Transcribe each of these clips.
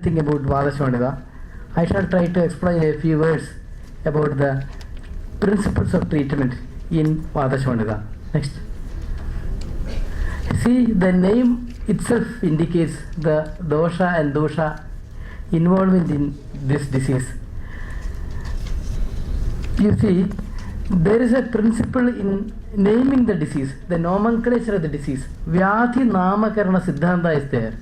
Think about Vasudevan. I shall try to explain a few words about the principles of treatment in Vasudevan. Next. See, the name itself indicates the dosha and dosha involvement in this disease. You see, there is a principle in naming the disease, the nomenclature of the disease. Vyadhi Namakarana Siddhanta is there.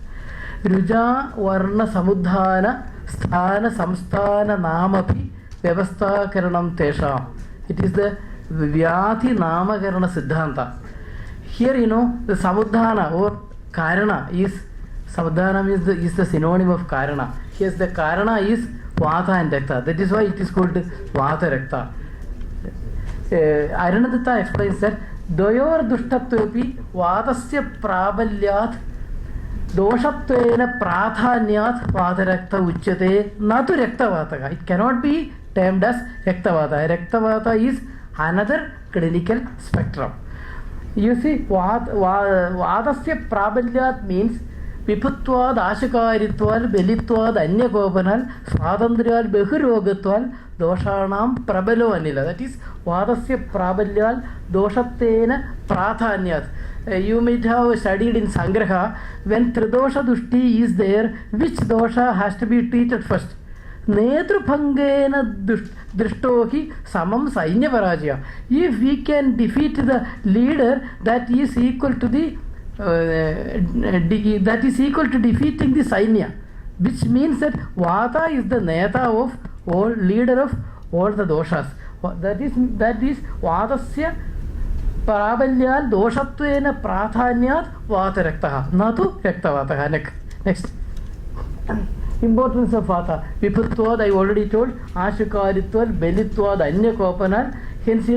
Ruja Varna Samudhana Sthana Samsthana Namapi Vyavasthakaranam Tesha. It is the Vyadhi Namakarana Siddhanta. Here, the Samudhana or Karana is, Samudhana is the synonym of Karana. Here the Karana is Vata and Rakta. That is why it is called Vata Rakta. Aranadatta explains that Doyor Dushtatvepi Vatasya Prabalyat Doshatvena Prathanyat Vatarakta Uchyate Natu Raktavataka. It cannot be termed as Raktavata. Raktavata is another clinical spectrum. You see, Vadasya Prabalyat means Viputvad, Ashikaritwal, Belitwad, Anyakopanal, Swadandriyal, Behurogatwal, Doshanam, Prabalo Anila. That is Vadasya Prabalyal, Doshatena, Prathanyat. You might have studied in Sangraha, when Tridosha Dushti is there, which dosha has to be treated first? Netrupangena Drishtohi Samam Sainya Varajya. If we can defeat the leader, that is equal to the defeating the Sainya, which means that Vata is the Neta of all, leader of all the doshas. That is Vadasya Parabalyal Doshatvena Prathanyat Vata Raktaha Natu Raktavataha. Next. Importance of Vata. Viputvad I already told, Ashikaritvad, Belitvad, Anyakopanal. Hence,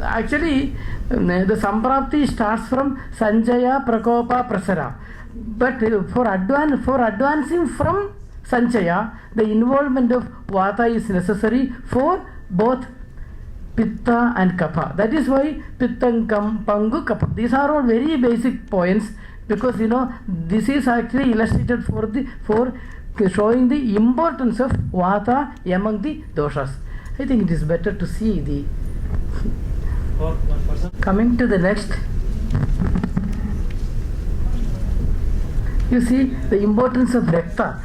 actually the Samprapti starts from Sanjaya, Prakopa, Prasara. But for advancing from Sanjaya, the involvement of Vata is necessary for both Pitta and Kapha. That is why Pitta, Pangu, Kapha. These are all very basic points, because this is actually illustrated for showing the importance of Vata among the doshas. I think it is better to see the. Coming to the next. You see the importance of Rakta.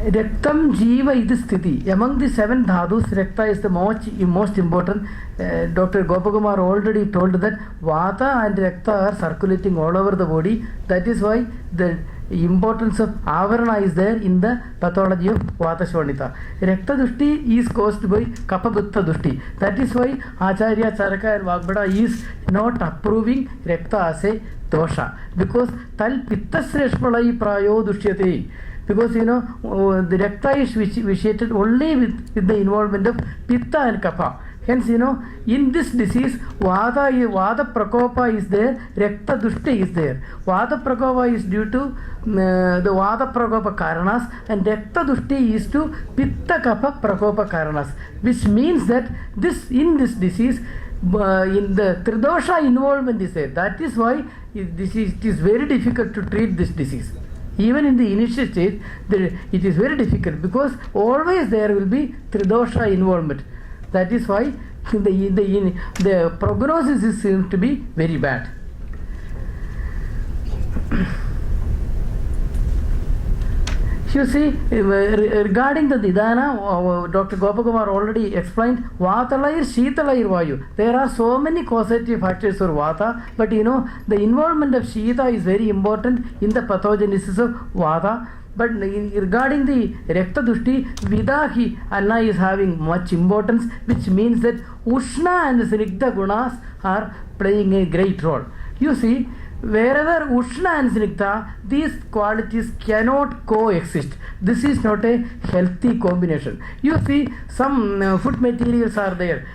Raktam Jiva is Sthiti. Among the 7 dhadus, Rakta is the most important. Dr. Gopakumar already told that Vata and Rakta are circulating all over the body. That is why the importance of Avarana is there in the pathology of Vata Shvanita. Rakta Dushti is caused by Kapha Butta Dushti. That is why Acharya Charaka and Vagbada is not approving Rakta as a dosha, because Tal Pittasreshmalai Prayo Dushyate. Because the Rakta is vitiated only with the involvement of Pitta and Kapha. Hence, in this disease, Vata Prakopa is there, Rakta Dushti is there. Vata Prakopa is due to the Vata Prakopa Karanas, and Rakta Dushti is to Pitta Kapha Prakopa Karanas, which means that in this disease, in the Tridosha involvement is there. That is why it is very difficult to treat this disease. Even in the initial stage, it is very difficult, because always there will be Tridosha involvement. That is why the prognosis seems to be very bad. You see, regarding the Nidana, Dr. Gopakumar already explained, Vatalair, Sheetalair Vayu. There are so many causative factors for Vata, but the involvement of Sheeta is very important in the pathogenesis of Vata. But regarding the Rakta Dushti, Vidahi Anna is having much importance, which means that Ushna and Snigdha Gunas are playing a great role. You see, wherever Ushna and Snigdha, these qualities cannot coexist. This is not a healthy combination. You see, some food materials are there,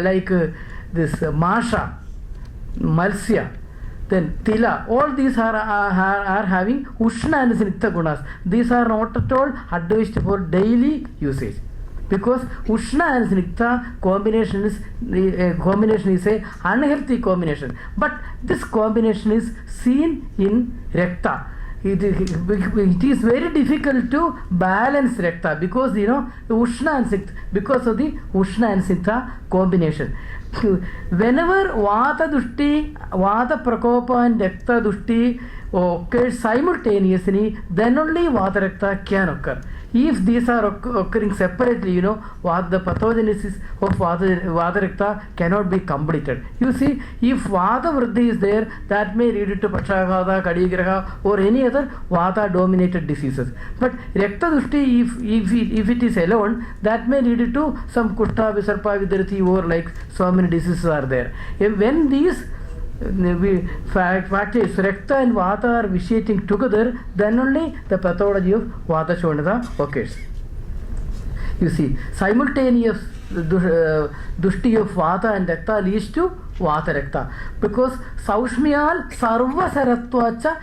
like this Masha, Malsya, then Tila. All these are having Ushna and Snigdha Gunas. These are not at all advised for daily usage, because Ushna and Snigdha combination is a unhealthy combination. But this combination is seen in Rakta. it is very difficult to balance Rakta because Ushna and Siddha, because of the Ushna and Siddha combination. Whenever Vata Dushti, Vata Prakopa and Rakta Dushti occurs simultaneously, then only Vata Rakta can occur. If these are occurring separately, what the pathogenesis of Vata Rakta cannot be completed. You see, if Vata Vriddhi is there, that may lead to Pakshavata, Kadigraha or any other Vata dominated diseases. But Rakta Dushti, if it is alone, that may lead to some Kushta, Visarpa, Vidarthi or like so many diseases are there. When these factors, Rakta and Vata are vitiating together, then only the pathology of Vata Shonada occurs. You see, simultaneous Dushti of Vata and Rakta leads to Vata Rakta. Because Saushmyal Sarva Saratvacha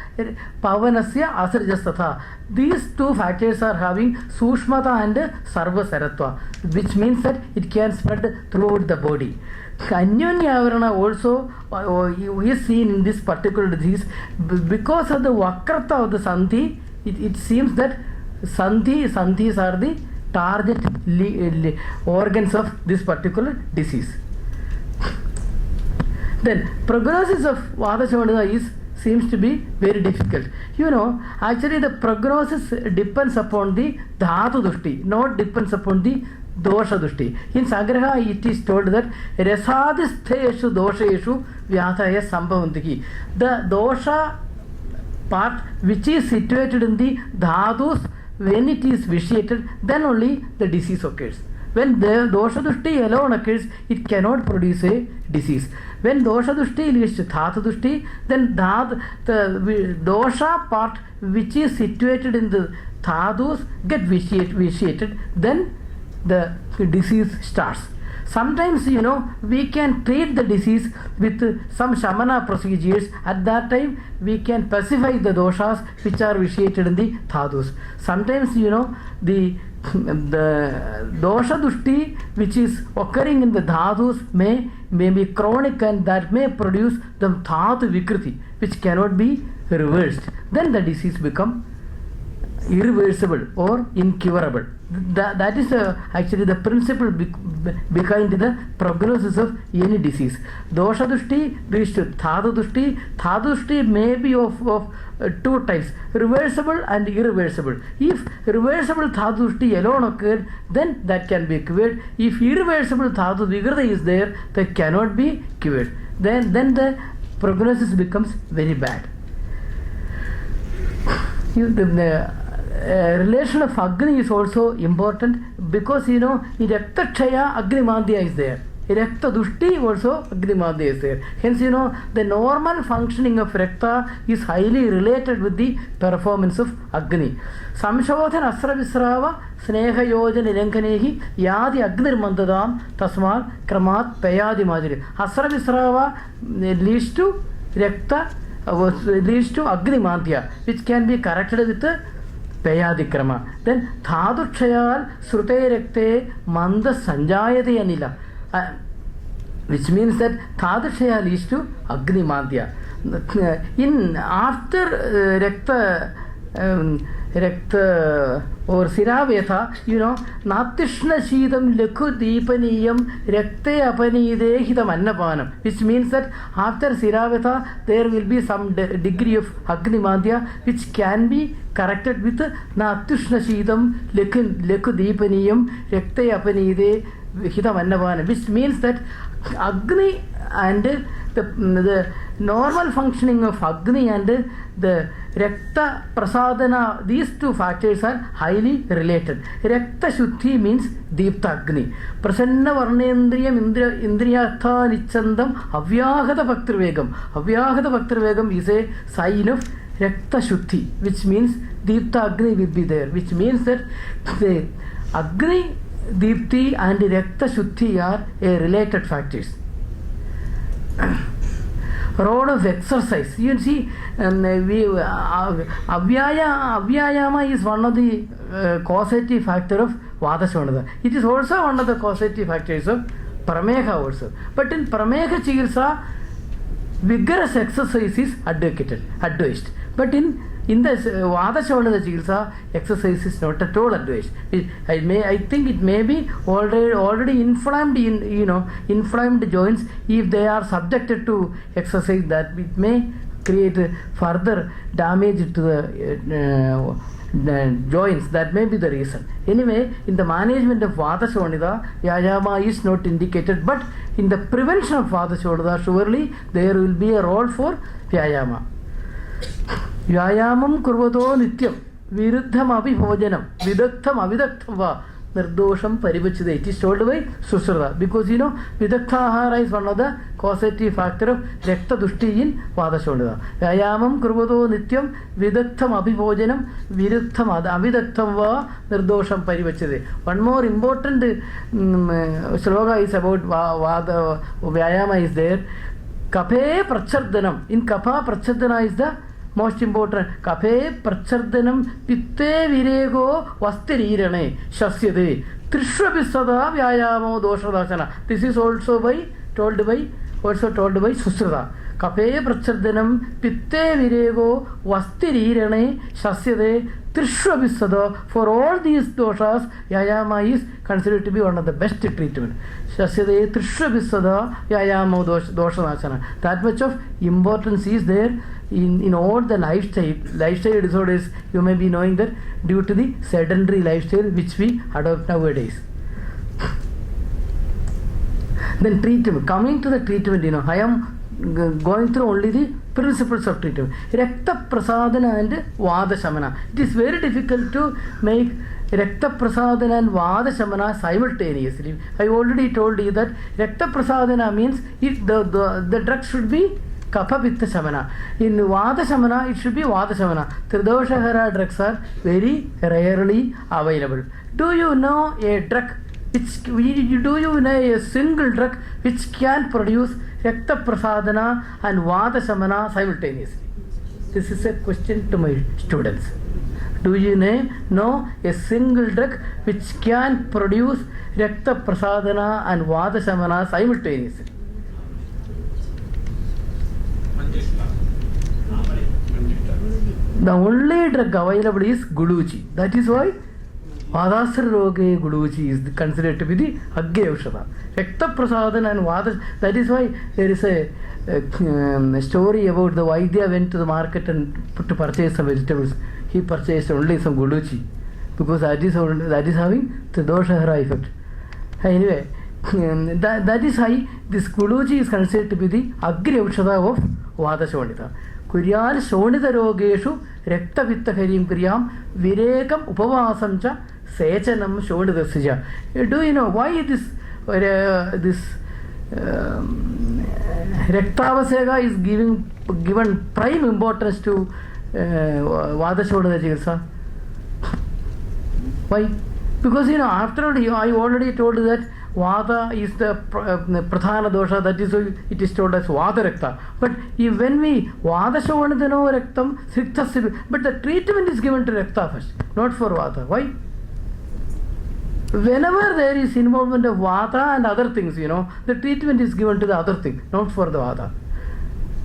Pavanasya Asarjastatha. These two factors are having Sushmata and Sarva Saratva, which means that it can spread throughout the body. Anyonya also is seen in this particular disease because of the Vakrata of the Sandhi. It seems that Sandhis are the target organs of this particular disease. Then prognosis of Vata Shonada seems to be very difficult. Actually the prognosis depends upon the Dhatu Dushti, not depends upon the Dosha Dushti. In Sangraha it is told that Rasadistheshu Dosheshu Vyataya Sambhavantiki. The dosha part which is situated in the Dhadus, when it is vitiated, then only the disease occurs. When the Dosha Dushti alone occurs, it cannot produce a disease. When Dosha Dushti leads to Dhatu Dushti, then the dosha part which is situated in the Dhadus get vitiated, then the disease starts. Sometimes, we can treat the disease with some Shamana procedures. At that time, we can pacify the doshas which are vitiated in the Dhadus. Sometimes, the dosha dushti which is occurring in the Dhadus may be chronic, and that may produce the Dhatu Vikriti, which cannot be reversed. Then the disease becomes irreversible or incurable. That is actually the principle behind the prognosis of any disease. Dosha Dushti leads to Dhatu Dushti. Dhatu Dushti may be of two types, reversible and irreversible. If reversible Dhatu Dushti alone occurred, then that can be cured. If irreversible Dhatu Vikriti is there, that cannot be cured. Then the prognosis becomes very bad. Relation of Agni is also important because in Rakta Kshaya Agni Madhya is there. Rakta Dushti also Agni Madhya is there. Hence the normal functioning of Rakta is highly related with the performance of Agni. Samshodhan Asra Visrava Sneha Yojan Ilankanehi Yadi Agnir Mandadam Tasmal Kramat Payadi Madhiri. Asra Visrava leads to Rakta, leads to Agni Madhya, which can be corrected with the Payadikrama. Then Dhatu Kshayal Srute Rakte Manda Sanjayate Anila, which means that Dhatu Kshaya leads to Agni Madhya. In after Rakta or Siravetha, Natishna Shidam Leku Deepaniyam Rakte Apanide Hitam Annapanam, which means that after Siravetha there will be some degree of Agni Madhya which can be corrected with Natishna Shidam Leku Deepaniyam Rakte Apanide Hitam Annapanam, which means that Agni and the normal functioning of Agni and the Rakta Prasadana, these two factors are highly related. Rakta Shuddhi means Deepta Agni. Prasanna Varnendriyam Indriyatha Nichandam Avyagata Bhaktirvegam. Avyagata Bhaktirvegam is a sign of Rakta Shuddhi, which means Deepta Agni will be there, which means that the Agni, Deepti and Rakta Shuddhi are related factors. Role of exercise. You see, Avyayama is one of the causative factor of Vata Shonada. It is also one of the causative factors of Prameha also. But in Prameha Chikitsa, vigorous exercise is advised. But in In the Vata Sholada Chikitsa, exercise is not at all advised. I think it may be already inflamed inflamed joints. If they are subjected to exercise, that it may create further damage to the joints. That may be the reason. Anyway, in the management of Vata Shonida, Vyayama is not indicated, but in the prevention of Vata Shonida, surely there will be a role for Vyayama. Vyayamam kurvato nityam viruddham api bhojanam vidaktham avidaktham va nirdosham parivachide. It is told by Susruta, because Vidaktha ahara is one of the causative factor of Rakta Dushti in Vata Shonida. Vyayamam kurvato nityam vidaktham api bhojanam viruddham avidaktham va nirdosham parivachide. One more important sloga is about Vata Vyayama is there. Kaphe prachardhanam. In Kapha, prachardhana is the most important. Kaphe prachardhanam pitte virego vastirirane shasyade trishvapisada vyayamo doshadasana. This is also told by Susruta. Kaphe prachardhanam pitte virego vastirirane shasyade trishvapisada. For all these doshas, Vyayama is considered to be one of the best treatment. Shasyade trishvapisada vyayamo doshadasana. That much of importance is there in all the lifestyle disorders. You may be knowing that due to the sedentary lifestyle which we adopt nowadays. Then treatment. Coming to the treatment, I am going through only the principles of treatment. Rakta Prasadana and Vada Shamana. It is very difficult to make Rakta Prasadana and Vada Shamana simultaneously. I already told you that Rakta Prasadana means the drug should be Kapha Pitta Shamana. In Vata Shamana, it should be Vata Shamana. Tridoshahara drugs are very rarely available. Do you know a drug a single drug which can produce Rakta Prasadana and Vata Shamana simultaneously? This is a question to my students. Do you know a single drug which can produce Rakta Prasadana and Vata Shamana simultaneously? The only drug available is Guluchi. That is why Vadasra Roge Guluchi is considered to be the Agge Aushadha. Rakta Prasadana and Vada. That is why there is a story about the Vaidya went to the market and to purchase some vegetables. He purchased only some Guluchi because that is having the doshahara effect. Anyway, that is why this Guluchi is considered to be the Agri Aushadha of Vada Shonita. Kuryal Shonita Rogeshu Rakta Vitta Harim Kriyam Virekam Upavasam Cha Sechanam Shonita Sija. Do you know why this Raktavasega is given prime importance to Vada Shonita Chikitsa? Why? Because after all, I already told you that Vata is the Prathana dosha, that is why it is told as Vata Rakta. But when we Vata Shovanadano Raktam, Sikthasya, but the treatment is given to Rakta first, not for Vata. Why? Whenever there is involvement of Vata and other things, the treatment is given to the other thing, not for the Vata.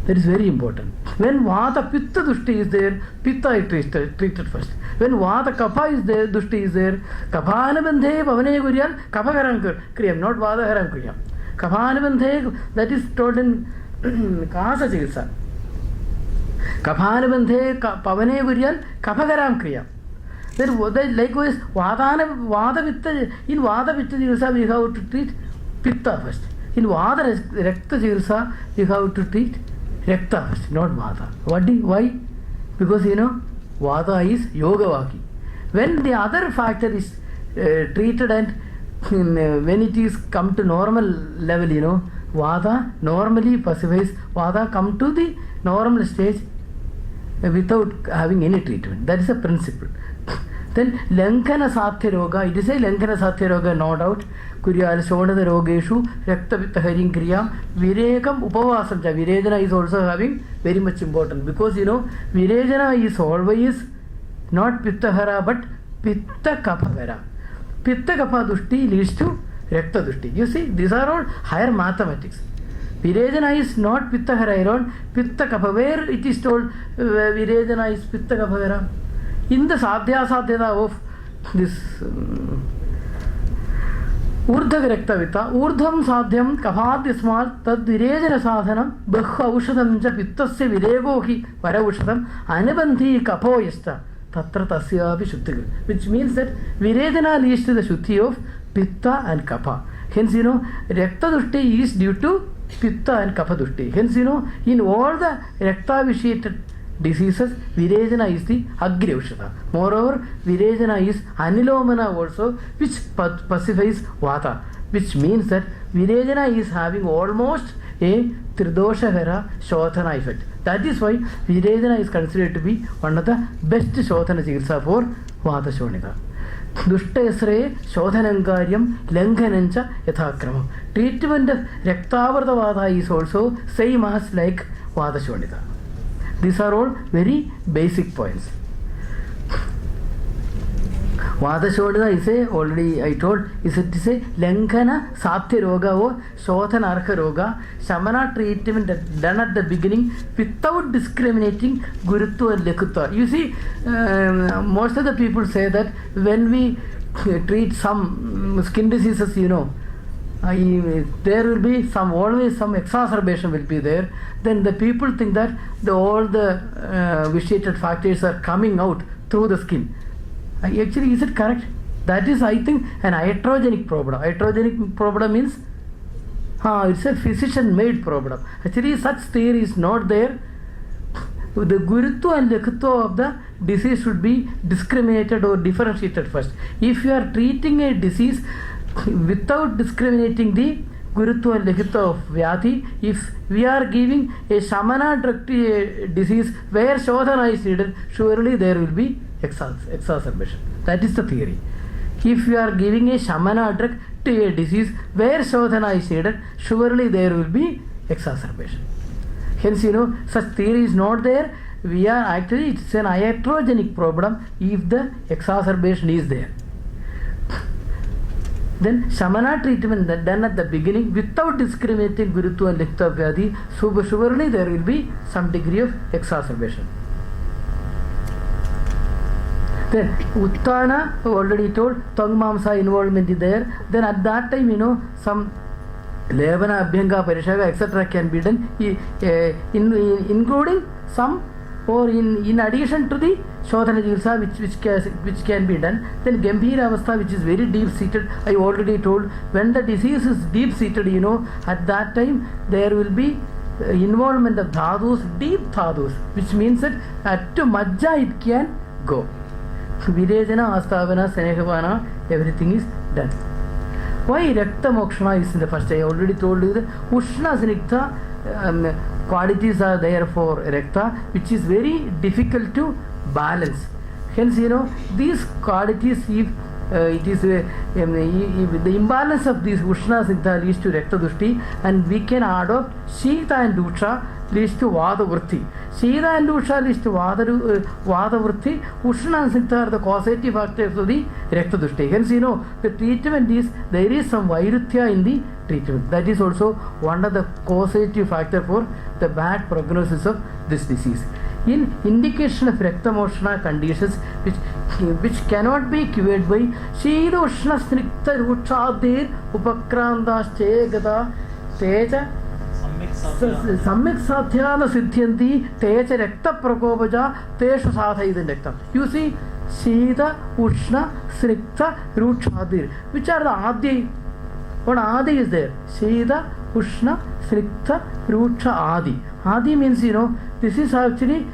That is very important. When Vata Pitta Dushti is there, Pitta is treated first. When Vata Kapha is there, Dushti is there, Kaphanabandhe Pavane Guryan, Kaphaharam Kriyam, not Vadaharam Kriyam. Kaphanabandhe, that is told in Kasa Chikitsa. Kaphanabandhe Pavane Guryan, Kaphaharam Kriyam. Then likewise, Vata Pitta, in Vata Pitta Chikitsa we have to treat Pitta first. In Vata Rakta Chikitsa we have to treat Rakta first, not Vata. Why? Because Vata is Yoga Vaki. When the other factor is treated and when it is come to normal level, Vata normally pacifies. Vata come to the normal stage without having any treatment. That is a principle. Then Lankana Sathya Roga, it is a Lankana Sathya Roga, no doubt. Kuryal Shonada Rogeshu, Rakta Vitta Haring Kriya, Virekam Upavasam. Virejana is also having very much important because Virejana is always not Pittahara but Pitta Kaphahara. Pitta Kapha Dushti leads to Rakta Dushti. You see, these are all higher mathematics. Virejana is not Pitta Hara iron, Pitta Kapha. Where it is told Virejana is Pitta Kapha Hara? In the Sadhya Sadhyata of this Urdhavarektavita, Urdham Sadhyam Kaphadyasmal Tad Virejana Sadhanam Bhakha Ushadam Cha Pittasya Viregohi Varaushadam Anabanthi Kapo Yasta Tatra Tasya Vishuddhi, which means that Virejana leads to the Shuddhi of Pitta and Kapha. Hence, Rakta Dushti is due to Pitta and Kapha Dushti. Hence, in all the Rakta-vitiated diseases, Virejana is the Agri Ushada. Moreover, Virejana is Anilomana also, which pacifies Vata, which means that Virejana is having almost a Tridosha Hara Shothana effect. That is why Virejana is considered to be one of the best Shothana Chikitsa for Vata Shonita. Dushtasre Shodhanankaryam Lankanancha Yathakramam. Treatment of Raktavarta Vata is also same as like Vata Shonita. These are all very basic points. Vata Shonita is a, already I told, is a Lankana Satya Roga or Shothana Arka Roga, Shamana treatment done at the beginning without discriminating Gurutva and Lekutva. You see, most of the people say that when we treat some skin diseases, there will be always some exacerbation will be there. Then the people think that all the vitiated factors are coming out through the skin. Actually, is it correct? That is, I think, an iatrogenic problem. Iatrogenic problem means it's a physician-made problem. Actually, such theory is not there. The Gurutva and Lekutva of the disease should be discriminated or differentiated first. If you are treating a disease without discriminating the Gurutva and Lekutva of Vyati, if we are giving a Shamana drug to a disease where Shodhana is needed, surely there will be exacerbation. That is the theory. If you are giving a Shamana drug to a disease where Shodhana is needed, surely there will be exacerbation. Hence, such theory is not there. We are actually, it's an iatrogenic problem if the exacerbation is there. Then Shamana treatment done at the beginning without discriminating Gurutva and Lekutva Vyadhi, so surely there will be some degree of exacerbation. Then Uttana, already told, Tang Mamsa involvement is there. Then at that time, some Levana, Abhyanga, Parishaga, etc. can be done, including some or in addition to the Shodhana Chikitsa which can be done. Then Gambhira Avastha, which is very deep seated, I already told, when the disease is deep seated, at that time there will be involvement of dhadus, deep dhadus, which means that at to Majja it can go. Virejana, Astavana, Snehavana, everything is done. Why Raktamokshana is in the first? I already told you that Ushna Sniktha qualities are there for Rakta, which is very difficult to balance. Hence, these qualities, if it is if the imbalance of these Ushna Sniktha leads to Rakta Dushti, and we can adopt Shita and Dusha leads to Vada Vritti. Shita and Dusha leads to Vada Vritti. Ushna and Sniktha are the causative factors of the Rakta Dushti. Hence, the treatment is, there is some Vairutya in the treatment. That is also one of the causative factor for the bad prognosis of this disease. In indication of Raktamokshana conditions which cannot be cured by Shida Ushna Snikta Ruchadir Upakrandas Chegata Teja Samyak Sathyana Siddhyanti Teja Rakta Prakopaja Teshu Sathaidan Raktam. You see, Shida Ushna Snikta Ruchadir, which are the Adi. What Adi is there? Shida, Ushna, Snikta, Rucha, Adi. Adi means, this is actually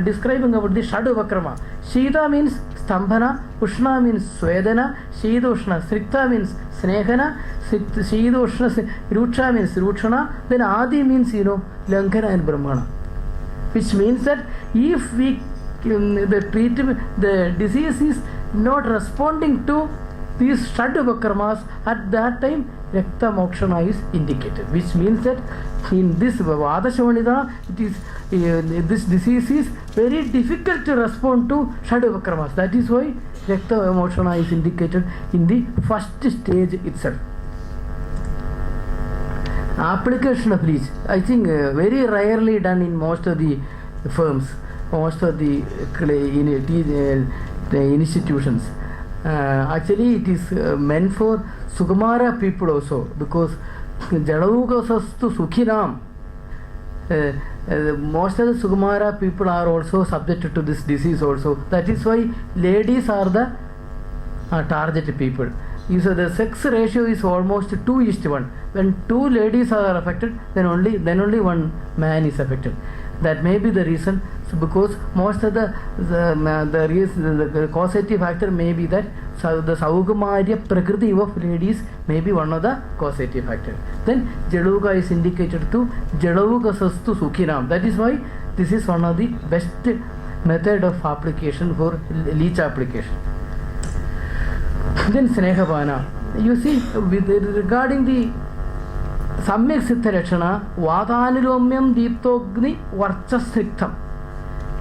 describing about the Shadavakrama. Shida means Stambhana, Ushna means Swedana, Shida Ushna, Snikta means Snehana, Shida Ushna, Rucha means Ruchana, then Adi means, Lankana and Brahmana. Which means that if we, the treatment, the disease is not responding to these Shadavakramas, at that time Raktamokshana is indicated, which means that in this Vada Shonida, it is this disease is very difficult to respond to Shadavakramas. That is why Raktamokshana is indicated in the first stage itself. Application of bleach, I think very rarely done in most of the firms, most of the institutions. Actually, it is meant for Sukumara people also, because Jalavukasastu Sukhinam. Most of the Sukumara people are also subject to this disease also. That is why ladies are the target people. So the sex ratio is almost 2:1. When 2 ladies are affected, then only one man is affected. That may be the reason. So because most of the causative factor may be that the Saukumarya Prakriti of ladies may be one of the causative factor. Then Jaluka is indicated to Jaluka Sastu Sukhinam. That is why this is one of the best method of application for leech application. Then Snehapana. You see, regarding the Samyak Siddha Lakshana, Vataniromyam Deeptogni Varcha Sriktham.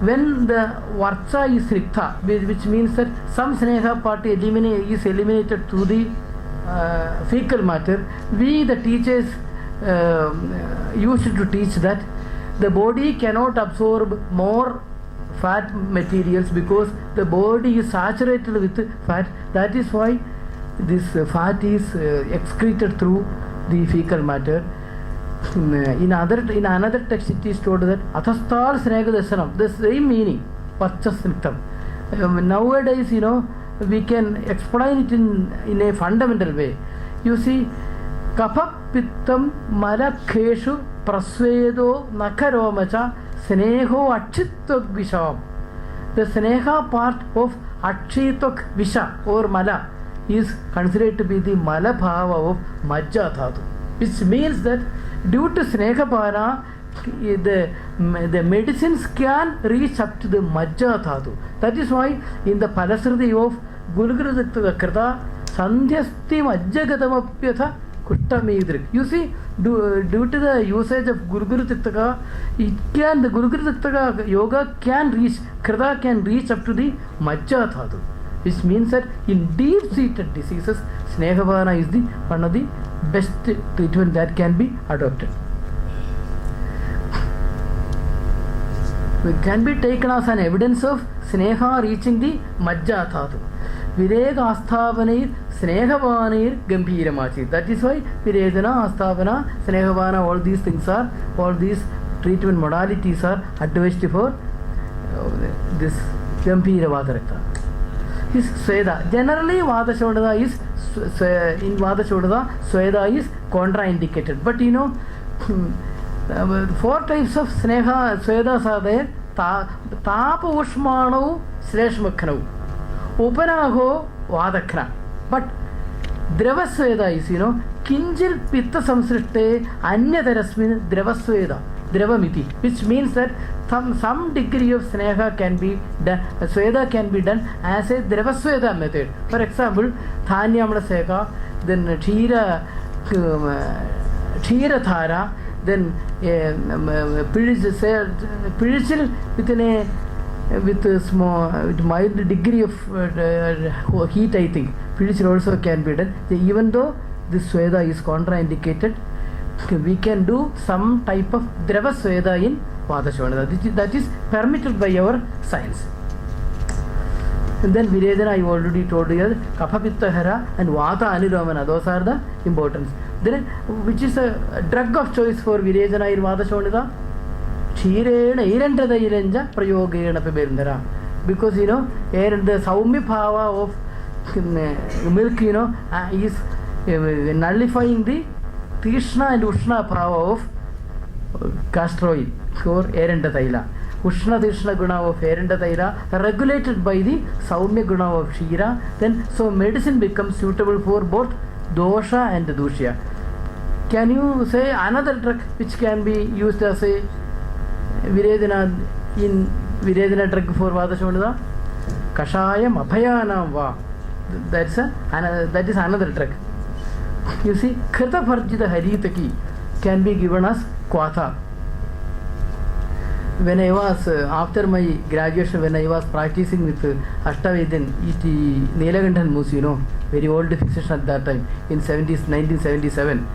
When the Varcha is Sriktha, which means that some Sneha part is eliminated through the fecal matter, we the teachers used to teach that the body cannot absorb more fat materials because the body is saturated with fat. That is why this fat is excreted through the fecal matter. In another text it is told that Athastal Snega Dasanam, the same meaning, Parchasritam. Nowadays, we can explain it in a fundamental way. You see, Kapha Pittam Malakheshu Prasvedo Nakaromacha Sneho Achitok Visham. The Sneha part of Achitok Visha or Mala is considered to be the Mala Bhava of Majja Dhatu, which means that due to Snehapana, the medicines can reach up to the Majja Dhatu. That is why in the Palasriti of Gurugurudakta Krita Sandhyasti Majjagatamapyatha Kuttamidrik. You see, due to the usage of Gurugurudakta, the Gurugurudakta yoga can reach, Krita can reach up to the Majja Dhatu, which means that in deep-seated diseases, Snehapana is the one of the best treatment that can be adopted. It can be taken as an evidence of Sneha reaching the Majja Dhatu. Virega Asthavanir, Snehavanir, Gambhiramachi. That is why Viredana, Asthavana, Snehavana, all these things are, all these treatment modalities are advised for this Gambhiravadarakta. Is Sweda. Generally, Vada Shodada is in Vada Shodada, Sweda is contraindicated. But 4 types of Sneha Swedas are there. Tapa Ushmano Sleshmakhanu. Upanaho Vadakna. But Dravasweda is, Kinjil Pitta Samsrite Anyadarasmin Dravasweda. Dravamiti, which means that some degree of Sneha can be done, Sweda can be done as a Dravasweda method. For example, Thanyamla Seka, then Thira Thara, then Pirichil with a small, with mild degree of heat, I think. Pirichil also can be done. Even though this Sweda is contraindicated, we can do some type of Drava Sweda in Vadashvana. That is permitted by our science. And then Viredana, I already told you, Kapha Pitta Hara and Vata Aniramana, those are the importance. Then, which is a drug of choice for Viredana in Vadashvana? Chirena, Irenta the Irenja, Prayogena Pebendera. Because the Saumi Bhava of milk, is nullifying the Krishna and Ushna Bhava of castor oil or Erenda Taila. Ushna Krishna Guna of Erenda Taila regulated by the Saumya Guna of Shira. Then so medicine becomes suitable for both dosha and dushya. Can you say another drug which can be used as a Viredana in Viredana drug for Vadashvana? Kashayam Abhayanam Va. That is another drug. You see, Krita Parjita Haritaki can be given as Kwatha. When I was, after my graduation, when I was practicing with Ashtavedin, Neelakanthan Musi, very old physician at that time, in 1977,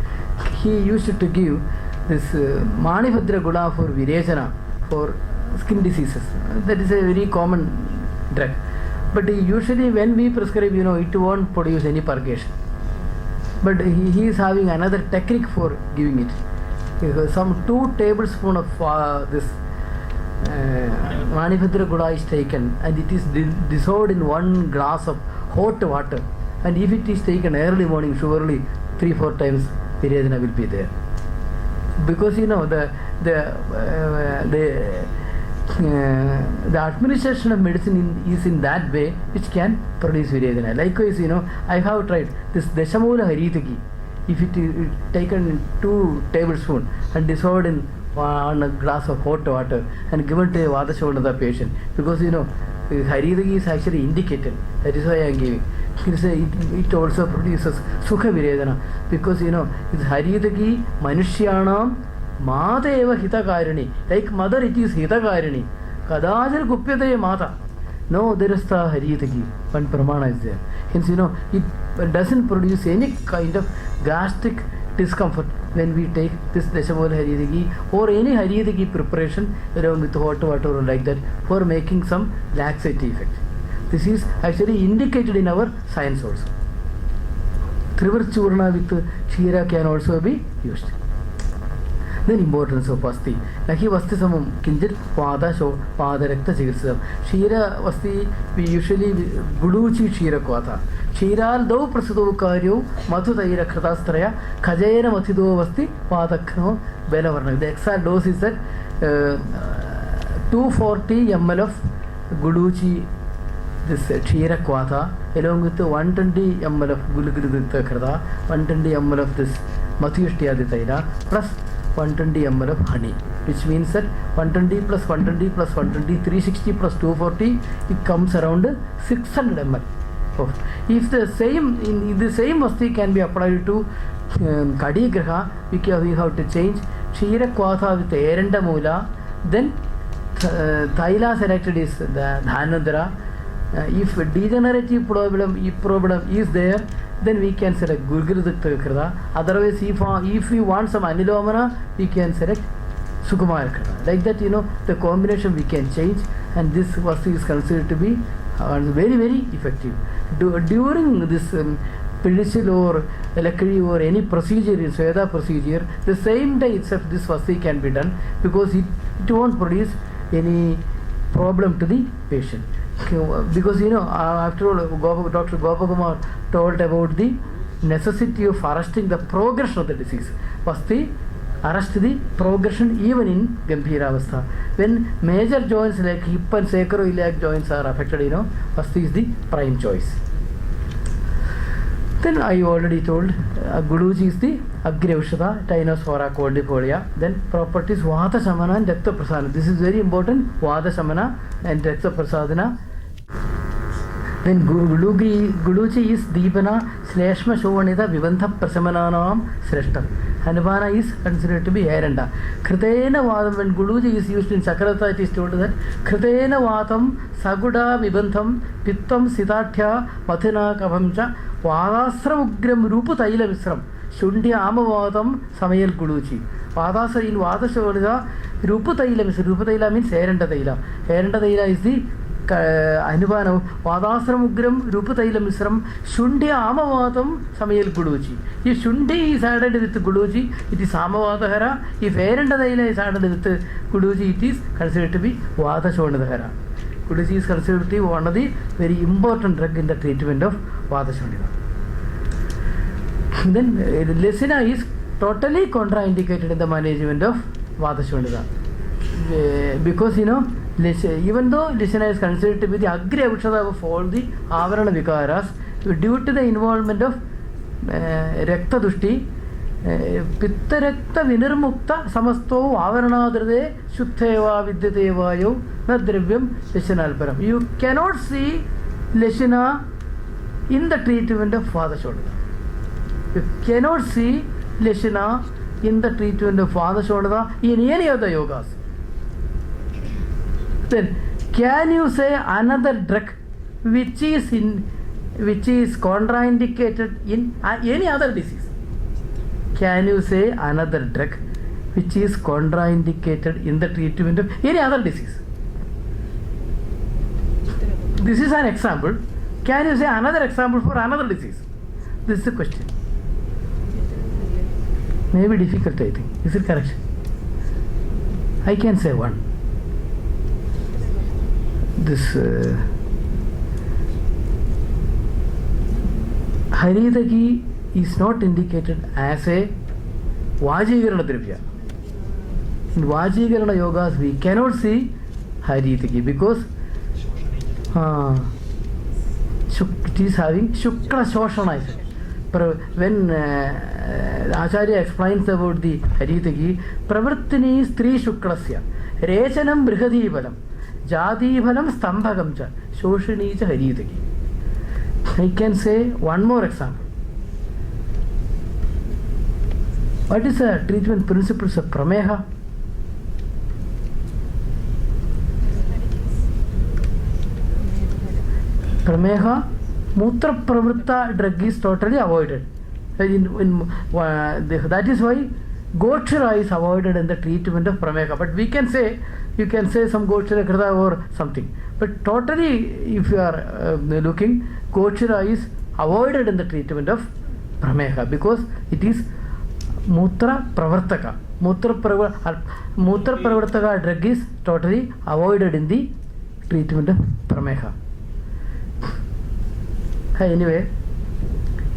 he used to give this Manibhadra Gula for Virechana, for skin diseases. That is a very common drug. But usually when we prescribe, it won't produce any purgation. But he is having another technique for giving it. Some 2 tablespoons of this Manibhadra Gula is taken, and it is dissolved in 1 glass of hot water. And if it is taken early morning, surely 3-4 times Virechana will be there. Because the administration of medicine is in that way which can produce Virechana. Likewise, I have tried this Deshamula Haritaki. If it is taken in 2 tablespoons and dissolved in a glass of hot water and given to a Vadashoda of the patient, because Haritaki is actually indicated. That is why I am giving. It also produces Sukha Virechana, because it's Haritaki Manushyanam Madeva Hitakarini. Like mother, it is Hitakarini. Kadajar Gupyate Mata. No, there is the Haritaki. One Pramana is there. Hence, it doesn't produce any kind of gastric discomfort when we take this Deshamol Haritaki or any Haritaki preparation along with hot water or like that for making some laxative effect. This is actually indicated in our science also. Trivarchurna with Kshira can also be used. Then importance of Vasti. Naki Vasti samam kinjit Vada Rakta Chikirsam. Kshira Vasti, we usually Guduchi Kshira Kvata. Kshiral do Prasado Karyo, Matu Taira Kratastraya, Kajayana Matido Vasti, Padakno, Belavarna. The exact dose is that 240 ml of Guduchi, this Kshira Kvata, along with 120 ml of Gulugridita Krata, 120 ml of this Mathushtya Taira, plus 120 ml of honey, which means that 120 plus 120 plus 120, 360 plus 240, it comes around 600 ml. If the same Vasti can be applied to Kadi Graha, we have to change Kshira Kvata with Erenda Mula, then Thaila selected is the Dhanadra. If degenerative problem is there, then we can select Gurgirudakta Krada. Otherwise, if we want some Anilomana, we can select Sukumara Krada. Like that, the combination we can change, and this Vasti is considered to be very, very effective. During this pedicel or electric or any procedure in Sweda procedure, the same day itself this Vasti can be done, because it won't produce any problem to the patient. Because after all, Dr. Gopakumar told about the necessity of arresting the progression of the disease. Vasti arrest the progression even in Gambhira Avastha. When major joints like hip and sacroiliac joints are affected, Vasti is the prime choice. Then I already told Guduji is the Agrevshada, Tynosphora cordifolia. Then properties Vata Samana and Rakta Prasadana. This is very important. Vata Samana and Rakta Prasadana. Then Guduji is Deepana, Slashma Shovanita, Vivantha Prasamananam, Sreshta. Hanupana is considered to be Erenda. Kritena Vatam, when Guduji is used in Sakarata, it is told that Kritena Vatam, Saguda Vibantham, Pittam Sitatya, Mathina Kavamcha, Vadasram Ugram Rupu Taila Visram, Shundya Amavatam, Samayel Guduji. Vadasa in Vadashavada, Rupu Taila means Erenda Taila. Erenda Taila is the Anubana, Vadasram Ugram, Rupataila Misram, Shundya Amavatam, Samayel Guduji. If Shundi is added with Guduji, it is Amavadahara. If Erenda Taila is added with Guduji, it is considered to be Vada Shondadahara. Guduji is considered to be one of the very important drug in the treatment of Vada Shondadahara. Then Lesina is totally contraindicated in the management of Vada Shondadahara. Because even though Lesina is considered to be the Agri Avshada of all the Avarana Vikaras, due to the involvement of Rakta Dushti, Pitta Rakta Vinirmukta Samasto Avaranadrede Shutteva Vidyatevayo Nadrivyam Lesina. You cannot see Lesina in the treatment of Vada Shondadahara. You cannot see Lesina in the treatment of Vada Shondadahara in any of the yogas. Then, can you say another drug which is contraindicated in any other disease? can you say another drug which is contraindicated in the treatment of any other disease? This is an example. Can you say another example for another disease? This is the question. Maybe difficult, I think. Is it correct? I can say one. This Haridaki is not indicated as a Vajigarana Dravya. In Vajigarana yogas we cannot see Haridaki because it is having Shukla Shoshana. When Acharya explains about the Haridaki, Pravartini is 3 Shuklasya. Rechanam Brihadi Balam, Jadi Balam Stambhagam cha, Shoshani cha Haridaki. I can say one more example. What is the treatment principles of Prameha? Prameha, Mutra Pravritta drug is totally avoided. That is why Gochara is avoided in the treatment of Prameha. But we can say, you can say some Gochara Krita or something. But totally, if you are looking, Gochara is avoided in the treatment of Prameha because it is Mutra Pravartaka. Mutra Pravartaka drug is totally avoided in the treatment of Prameha. Anyway,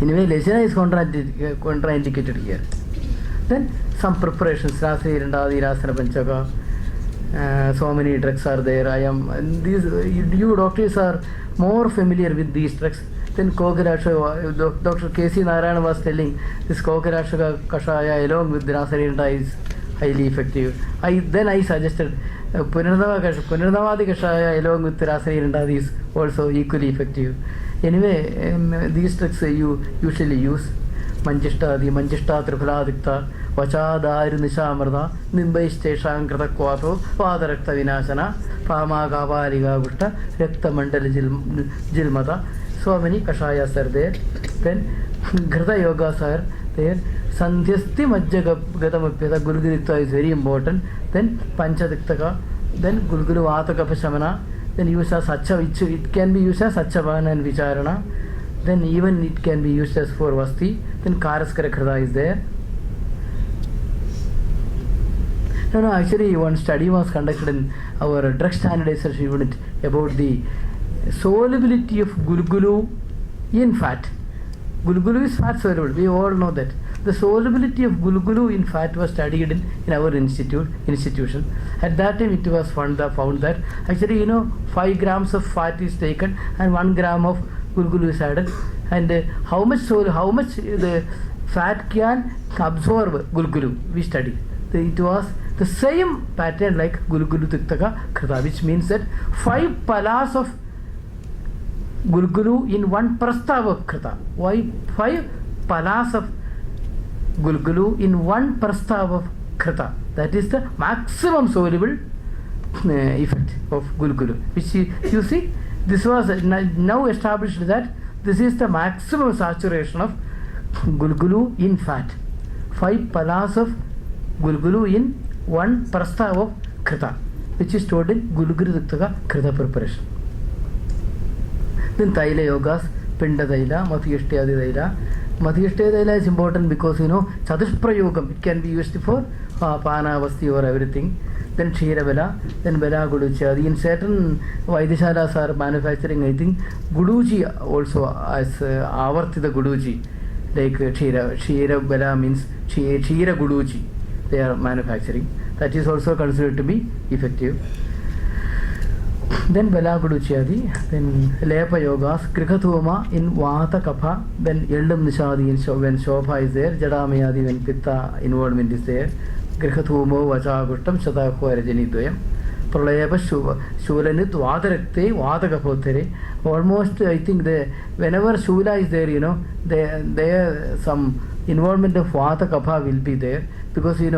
Lechana is contraindicated here. Then some preparations, Rasri Randadi, Rasana Panchaka, so many drugs are there. You doctors are more familiar with these drugs. Then Kogarasha, Dr. K.C. Narayana was telling this Kogarasha Kashaya along with the Rasarina is highly effective. Then I suggested Punarnavadi Kashaya along with the Rasarina is also equally effective. Anyway, these drugs you usually use. Manjishta Triphaladikta, Vachada Nishamarda, Nimbaiste Shankrata Quato, Father Rakta Vinashana, Pama Gavariga Gutta, Rakta Mandal Jilmata. So many Kashayas are there. Then Grata Yogas are there. Sandhyasti Majjaga Gatamapyata Gulgurikta is very important. Then Panchadiktaka, then Gulguru Vataka Pashamana. Then use as Sacha, it can be used as Sachavan and Vicharana. Then even it can be used as for Vasti. Then Karaskara Krita is there. No, actually one study was conducted in our drug standardization unit about the solubility of Gulgulu in fat. Gulgulu is fat soluble, we all know that. The solubility of Gulgulu in fat was studied in our institution. At that time it was found that actually 5 grams of fat is taken and 1 gram of Gulgulu is added, and how much the fat can absorb Gulgulu we studied. It was the same pattern like Gulgulu Tiktaka Krita, which means that 5 palas of Gulgulu in 1 prastava Krita. Why 5 palas of Gulgulu in 1 prastava Krita? That is the maximum soluble effect of Gulgulu, which you see, this was now established that this is the maximum saturation of Gulgulu in fat. 5 palas of Gulgulu in 1 prastava of Krita, which is stored in Gulgulu Diktaka Krita preparation. Then Taila Yogas, Pinda Daila, Mathiyashtayadi Daila. Mathiyashtayadi Daila is important because Chatushprayogam, it can be used for Pana, Vasti or everything. Then Kshira Vela, then Vela Guduchadi. In certain Vaidishalas are manufacturing, I think, Guduji also as Avartida Guduji. Like Kshira Vela means Kshira Guduji. They are manufacturing. That is also considered to be effective. Then Vela Guduchadi, then Lepa Yogas, Krikathuma in Vata Kapha, then Yeldam Nishadi when Shobha is there, Jadamayadi when Pitta involvement is there. Grikhathumo Vacha Guttam Shata Rajani Dwayam Pralayapa Shulanit Vadarakte Vadakapotere. Almost I think whenever Shula is there, there some involvement of Vata Kapha will be there, because this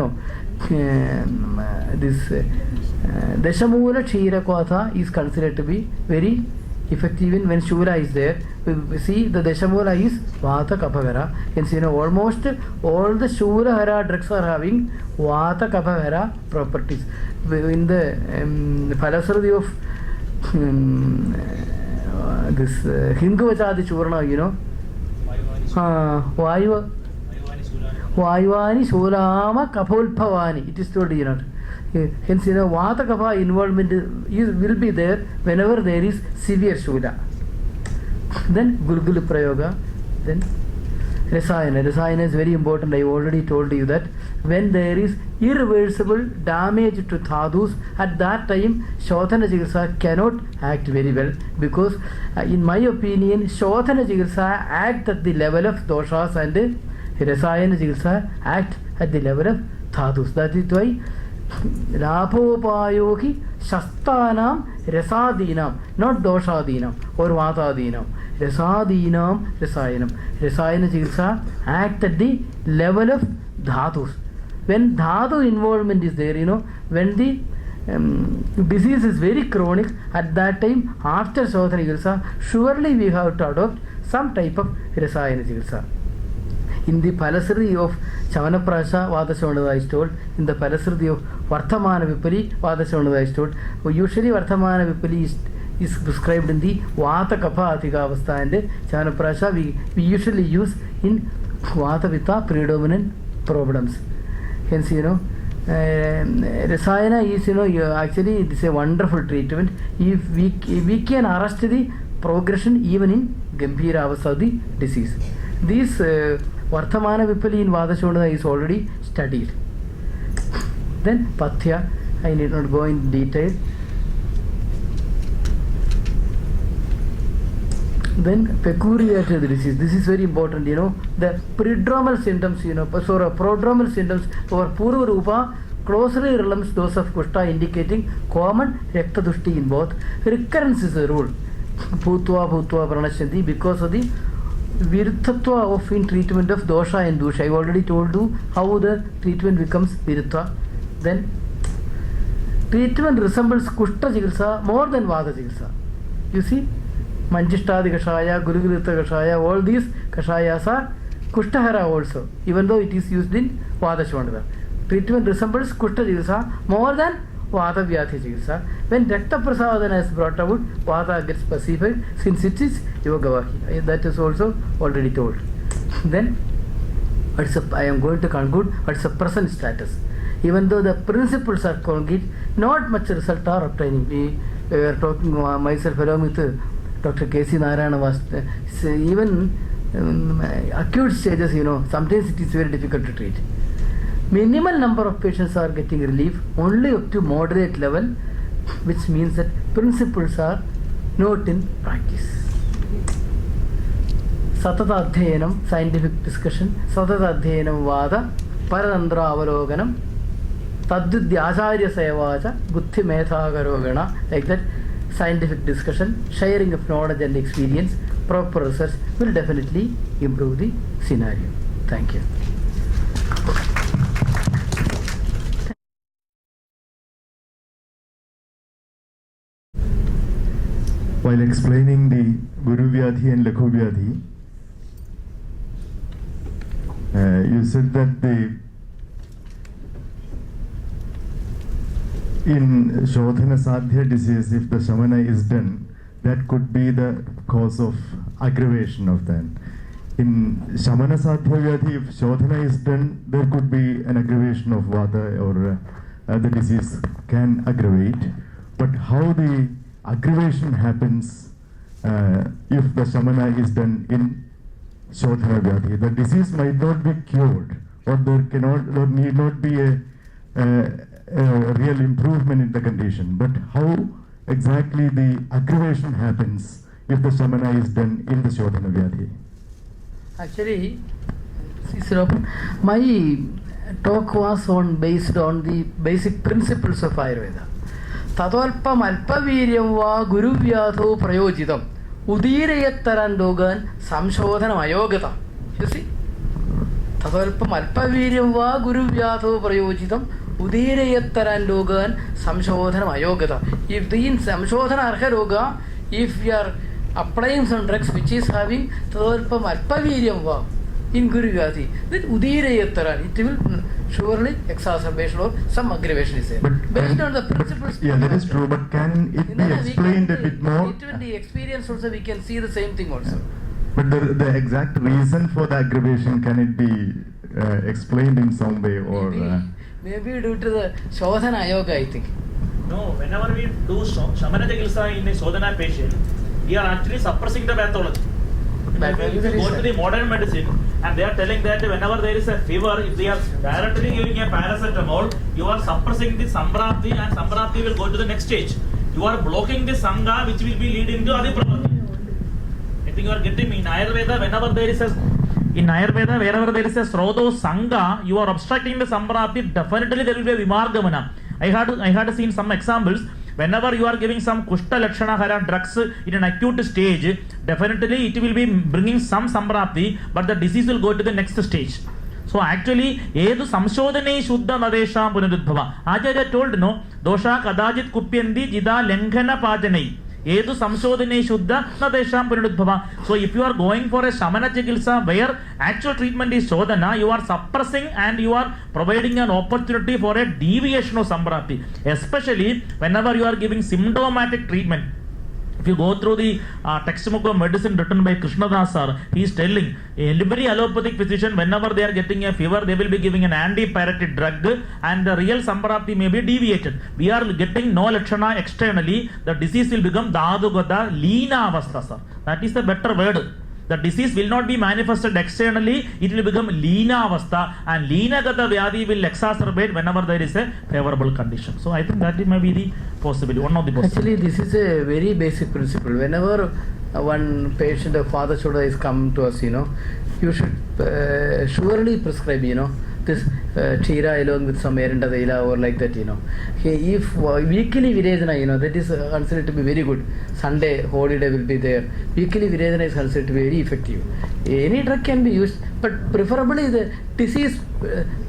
Deshamula Kshira Kwatha is considered to be very effect even when Shula is there. We see the Deshamula is Vata Kapavera. Hence, almost all the Shula Hara drugs are having Vata Kapavera properties. In the philosophy of this Hingavachadi Churna, Vayuvani Sulama Kapulpavani. It is told, hence, Vata Kapha involvement will be there whenever there is severe Shula. Then Gulgul Prayoga, then Rasayana. Rasayana is very important. I already told you that when there is irreversible damage to Dhadus, at that time Shodhana Chikitsa cannot act very well, because in my opinion Shodhana Chikitsa act at the level of doshas and Rasayana Chikitsa act at the level of Dhadus. That is why Rapopayoki Shastanam Rasadinam, not Doshadinam or Vatadinam. Rasadinam Rasayanam. Rasayana Chikitsa act at the level of Dhatus. When Dhatu involvement is there, when the disease is very chronic, at that time after Shodhana Chikitsa, surely we have to adopt some type of Rasayana Chikitsa. In the philosophy of Chavanaprasha, Vadashavana is told. In the philosophy of Vartamana Vipali, Vadashavana is told. Usually Vartamana Vipali is prescribed in the Vata Kapha Athikavastha, and Chavanaprasha we usually use in Vata Vita predominant problems. Hence, Rasayana is, actually it is a wonderful treatment. If we can arrest the progression even in Gambhira Avastha of the disease. This Vartamana Vipali in Vadashavana is already studied. Then Pathya, I need not go in detail. Then peculiar to the disease. This is very important, the prodromal symptoms, prodromal symptoms or Purva Rupa closely resembles those of Kushta, indicating common Rakta Dushti in both. Recurrence is a rule. Bhutva Pranashanti, because of the Viruthatva of in treatment of dosha and dosha. I already told you how the treatment becomes Virutva. Then treatment resembles Kushta Chikitsa more than Vata Chikitsa. You see, Manjishtadi Kashaya, Gurugurita Kashaya, all these Kashayas are Kushtahara also, even though it is used in Vadashavana. Treatment resembles Kushta Chikitsa more than Vata Vyathi Chikitsa. When Rakta Prasadana is brought out, Vata gets pacified since it is Yogavahi. That is also already told. Then, I am going to conclude what's the present status. Even though the principles are concrete, not much result are obtaining. We were talking myself along with Dr. K.C. Narayana was even acute stages, sometimes it is very difficult to treat. Minimal number of patients are getting relief only up to moderate level, which means that principles are not in practice. Satata Adhyanam, scientific discussion, Satata Adhyanam Vada, Paradandra Avaloganam, Tadvidya Acharya Sevacha, Guthi Metha Garogana, like that. Scientific discussion, sharing of knowledge and experience, proper research will definitely improve the scenario. Thank you. While explaining the Guru Vyadhi and Lakhu Vyadhi, you said that in Shodhana Sadhya disease, if the Shamana is done, that could be the cause of aggravation of that. In Shamana Sadhya Vyadhi, if Shodhana is done, there could be an aggravation of Vata, or the disease can aggravate. But how the aggravation happens if the Shamana is done in Shodhana Vyadhi? The disease might not be cured, or there need not be a real improvement in the condition. But how exactly the aggravation happens if the Shamana is done in the Shodhana Vyadhi? Actually, my talk was based on the basic principles of Ayurveda. Tadvalpam alpaviryam va guru vyatho prayojitam udirayataran dogan samshodhanam ayogata. You see? Tadvalpam alpaviryam va guru vyatho prayojitam udirayataran dogan samshodhanam ayogata. If the in samshodhana arha roga if we are applying some drugs which is having Todalpam Alpaviryam va in Gurugati, then Udire it will surely exacerbation or some aggravation is there. But Based on the principles. Yeah, that is true, but can it be explained a bit more? It will be experience also, we can see the same thing also. But the exact reason for the aggravation, can it be explained in some way, or maybe due to the Shodhana Yoga, I think. No, whenever we do Shamana Chikitsa in a Shodhana patient, we are actually suppressing the pathology. If you go to the modern medicine and they are telling that whenever there is a fever, if they are directly giving a paracetamol, you are suppressing the Samprapti, and Samprapti will go to the next stage. You are blocking the Sangha, which will be leading to Adipravati. I think you are getting me. In Ayurveda, wherever there is a Srodo Sangha, you are obstructing the Samprapti, definitely there will be a Vimargamana. I had seen some examples. Whenever you are giving some Kushta Lakshana Hara drugs in an acute stage, definitely it will be bringing some Samprapti, but the disease will go to the next stage. So actually, Edu Samshodane Shuddha Nadesham Punadudbhava. Acharya told no, Dosha Kadajit Kupyandi Jida Lenkana Pajanai. Edu Samshodane Shuddha Nadesham Punadudbhava. So if you are going for a Shamana Chikitsa where actual treatment is Shodhana, you are suppressing and you are providing an opportunity for a deviation of Samprapti. Especially whenever you are giving symptomatic treatment. If you go through the textbook of medicine written by Krishnadas sir, he is telling every allopathic physician, whenever they are getting a fever, they will be giving an antipyretic drug and the real Samprapti may be deviated. We are getting no Lakshana externally, the disease will become Dadugada Leena Avastha, sir. That is the better word. The disease will not be manifested externally, it will become Leena Avastha, and Leena Gata Vyadi will exacerbate whenever there is a favorable condition. So I think that may be the possibility, one of the possibilities. Actually, this is a very basic principle. Whenever one patient, a father shoulder is come to us, you should surely prescribe, this Chira along with some Erinda Daila or like that, If weekly Virejana, that is considered to be very good. Sunday, holiday will be there. Weekly Virejana is considered to be very effective. Any drug can be used, but preferably the disease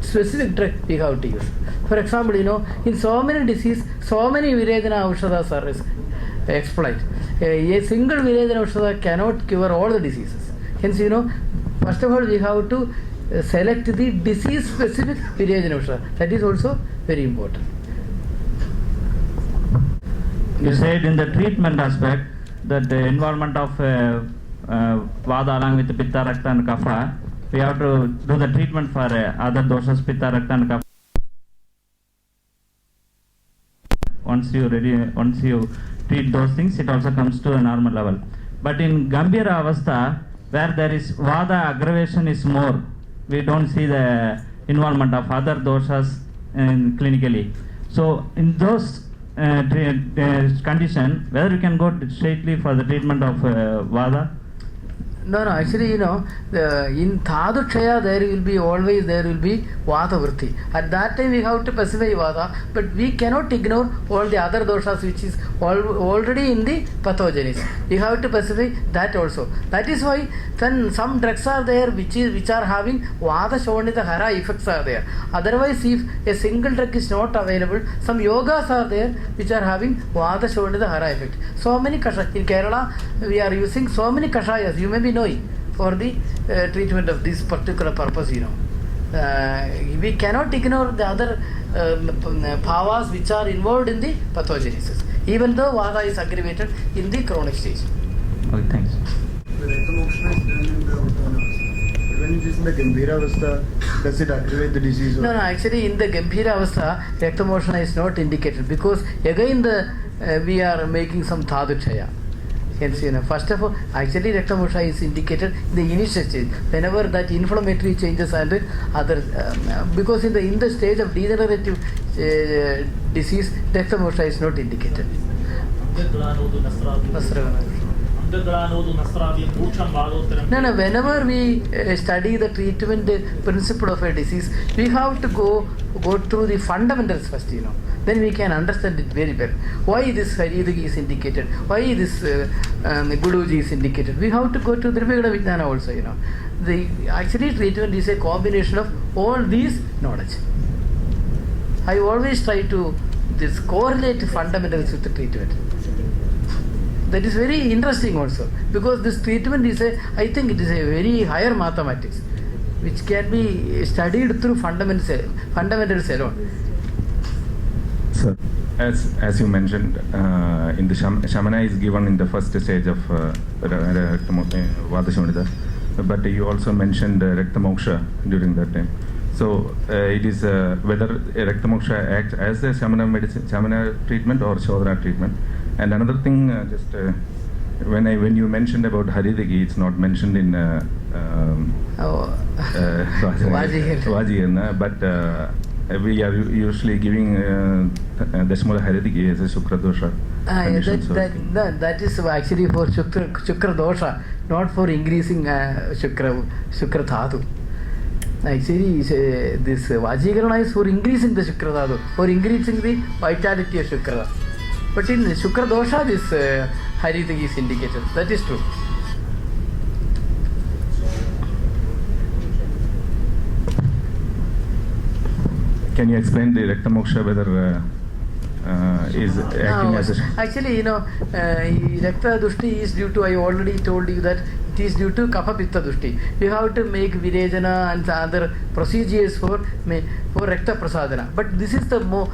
specific drug we have to use. For example, in so many diseases, so many Virejana Aushadas are exploited. A single Virejana Aushada cannot cure all the diseases. Hence, first of all, we have to select the disease specific Virejana Aushada. That is also very important. You said in the treatment aspect that the involvement of Vada along with Pitta, Rakta and Kapha, we have to do the treatment for other doshas, Pitta, Rakta and Kapha. Once you treat those things, it also comes to a normal level. But in Gambhira Avastha, where there is Vada aggravation is more, we don't see the involvement of other doshas clinically. So in those condition, whether you can go straightly for the treatment of Vada? No, actually, in Dhadu Kshaya, there will be Vata Vritti. At that time, we have to specify Vata, but we cannot ignore all the other doshas which is already in the pathogenesis. We have to specify that also. That is why then some drugs are there which are having Vata Shonita Hara effects are there. Otherwise, if a single drug is not available, some yogas are there which are having Vata Shonita Hara effect. So many kashayas. In Kerala, we are using so many kashayas. You may be knowing for the treatment of this particular purpose, we cannot ignore the other bhavas which are involved in the pathogenesis, even though Vata is aggravated in the chronic stage. Okay, thanks. The Raktamokshana is done in the Uttana. But when it is in the Gambhira Avastha, does it aggravate the disease? No, actually in the Gambhira Avastha, Raktamokshana is not indicated because again we are making some Dhadu Kshaya. Hence, first of all, actually Raktamokshana is indicated in the initial stage. Whenever that inflammatory changes and other, because in the stage of degenerative disease, Raktamokshana is not indicated. No, whenever we study the treatment principle of a disease, we have to go through the fundamentals first, Then we can understand it very well. Why this Haridagi is indicated? Why this Guruji is indicated? We have to go to Drivegada Vijnana also, The actually treatment is a combination of all these knowledge. I always try to correlate fundamentals with the treatment. That is very interesting also, because this treatment is I think it is a very higher mathematics, which can be studied through fundamentals alone. Sir, as you mentioned, in the Shamana is given in the first stage of Vadashamanita, but you also mentioned Raktamoksha during that time. So it is whether Raktamoksha acts as a Shamana treatment or Shodhana treatment. And another thing, when you mentioned about Haridiki, it's not mentioned in Vajigana, but we are usually giving Dashmula Haridiki as a Shukra dosha. That is actually for Shukra dosha, not for increasing Shukra dhatu. Actually, this Vajigana is for increasing the Shukra dhatu, for increasing the vitality of Shukra. But in Shukra dosha, this Haridiki is indicated. That is true. Can you explain the Raktamoksha whether is acting as a... Actually, Rakta Dushti is due to, I already told you that it is due to Kapha Pitta Dushti. You have to make Virejana and other procedures for Rakta Prasadana. But this is the more